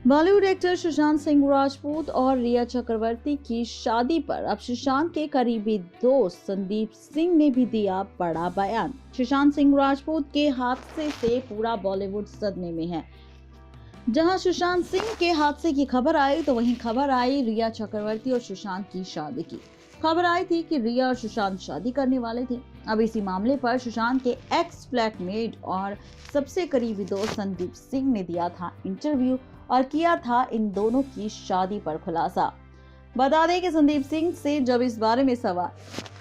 Bollywood actor Sushant Singh Rajput और रिया चक्रवर्ती की शादी पर अब सुशांत के करीबी दोस्त संदीप सिंह ने भी दिया बड़ा बयान। सुशांत सिंह राजपूत के हादसे से पूरा बॉलीवुड सदमे में है। जहां सुशांत सिंह के हादसे की खबर आई तो वहीं खबर आई रिया चक्रवर्ती और सुशांत की शादी की। खबर आई थी कि रिया और सुशांत शादी करने वाले थे। अब इसी मामले पर सुशांत के एक्स फ्लैटमेट और सबसे करीबी दोस्त संदीप सिंह ने दिया था इंटरव्यू और किया था इन दोनों की शादी पर खुलासा। बता दें कि संदीप सिंह से जब इस बारे में सवाल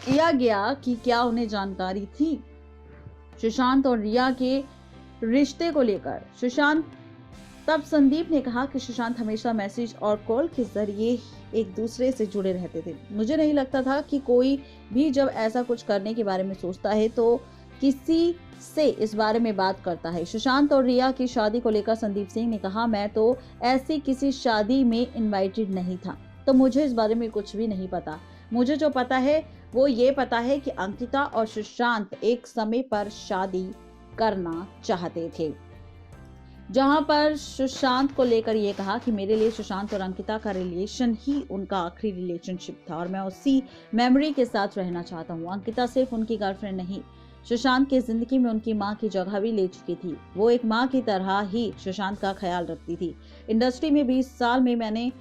किया गया कि क्या उन्हें जानकारी थी सुशांत और रिया के रिश्ते को लेकर, तब संदीप ने कहा कि सुशांत हमेशा मैसेज और कॉल के जरिए एक दूसरे से जुड़े रहते थे। मुझे नहीं लगता था कि कोई भी जब ऐसा कुछ करने के बारे में सोचता है तो किसी से इस बारे में बात करता है। सुशांत और रिया की शादी को लेकर संदीप सिंह ने कहा, मैं तो ऐसी किसी शादी में इनवाइटेड नहीं था, तो मुझे इस बारे में कुछ भी नहीं पता। मुझे जो पता है वो ये पता है कि अंकिता और सुशांत एक समय पर शादी करना चाहते थे। जहां पर सुशांत को लेकर ये कहा कि मेरे लिए सुशांत और अंकिता का रिलेशन ही उनका आखिरी रिलेशनशिप था और मैं उसी मेमोरी के साथ रहना चाहता हूँ। अंकिता सिर्फ उनकी गर्लफ्रेंड नहीं, सुशांत की जिंदगी में उनकी माँ की जगह भी ले चुकी थी। वो एक माँ की तरह ही सुशांत का ख्याल रखती थी। इंडस्ट्री में 20 साल में मैंने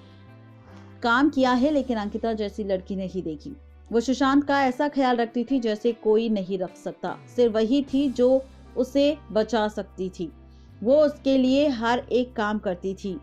काम किया है, लेकिन अंकिता जैसी लड़की नहीं देखी। वो सुशांत का ऐसा ख्याल रखती थी जैसे कोई नहीं रख सकता। सिर्फ वही थी जो उसे बचा सकती थी। वो उसके लिए हर एक काम करती थी।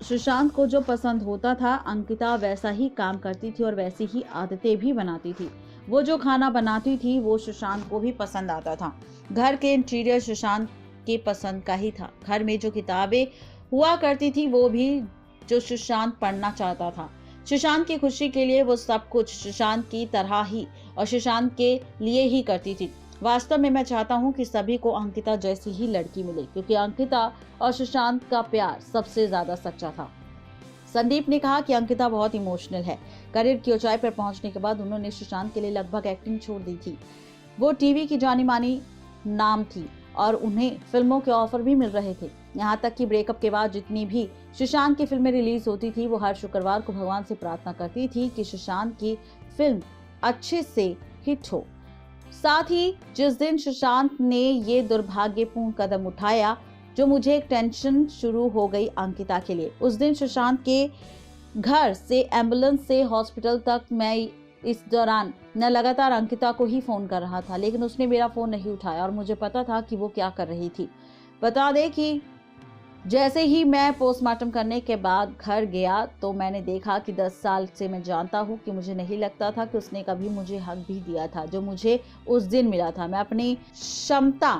सुशांत को जो पसंद होता था अंकिता वैसा ही काम करती थी और वैसी ही आदतें भी बनाती थी। वो जो खाना बनाती थी वो सुशांत को भी पसंद आता था। घर के इंटीरियर सुशांत के पसंद का ही था। घर में जो किताबें हुआ करती थी वो भी जो सुशांत पढ़ना चाहता था। सुशांत की खुशी के लिए वो सब कुछ सुशांत की तरह ही और सुशांत के लिए ही करती थी। वास्तव में मैं चाहता हूं कि सभी को अंकिता जैसी ही लड़की मिले, क्योंकि अंकिता और सुशांत का प्यार सबसे ज्यादा सच्चा था। संदीप ने कहा कि अंकिता बहुत इमोशनल है। करियर की ऊंचाई पर पहुंचने के बाद उन्होंने सुशांत के लिए लगभग एक्टिंग छोड़ दी थी। वो टीवी की जानी मानी नाम थी और उन्हें फिल्मों के ऑफर भी मिल रहे थे। यहाँ तक कि ब्रेकअप के बाद जितनी भी सुशांत की फिल्में रिलीज होती थी वो हर शुक्रवार को भगवान से प्रार्थना करती थी कि सुशांत की फिल्म अच्छे से हिट हो। साथ ही जिस दिन सुशांत ने ये दुर्भाग्यपूर्ण कदम उठाया जो मुझे एक टेंशन शुरू हो गई अंकिता के लिए। उस दिन सुशांत के घर से एम्बुलेंस से हॉस्पिटल तक मैं इस दौरान मैं लगातार अंकिता को ही फोन कर रहा था, लेकिन उसने मेरा फोन नहीं उठाया और मुझे पता था कि वो क्या कर रही थी। बता दें कि जैसे ही मैं पोस्टमार्टम करने के बाद घर गया तो मैंने देखा कि 10 साल से मैं जानता हूँ कि मुझे नहीं लगता था कि उसने कभी मुझे हक भी दिया था जो मुझे उस दिन मिला था। मैं अपनी क्षमता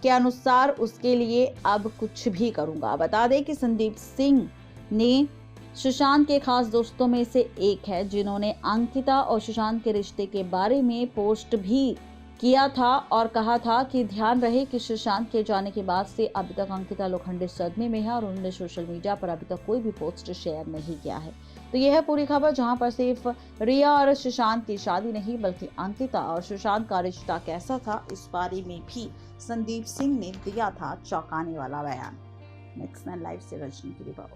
के अनुसार उसके लिए अब कुछ भी करूंगा। बता दें कि संदीप सिंह ने सुशांत के खास दोस्तों में से एक है जिन्होंने अंकिता और सुशांत के रिश्ते के बारे में पोस्ट भी किया था और कहा था कि ध्यान रहे कि सुशांत के जाने के बाद से अभी तक अंकिता लोखंडे सदमे में है और उन्होंने सोशल मीडिया पर अभी तक कोई भी पोस्ट शेयर नहीं किया है। तो यह है पूरी खबर, जहां पर सिर्फ रिया और सुशांत की शादी नहीं बल्कि अंकिता और सुशांत का रिश्ता कैसा था इस बारे में भी संदीप सिंह ने दिया था चौंकाने वाला बयान। नेक्स्ट मैन लाइव से रजनी की रिपोर्ट।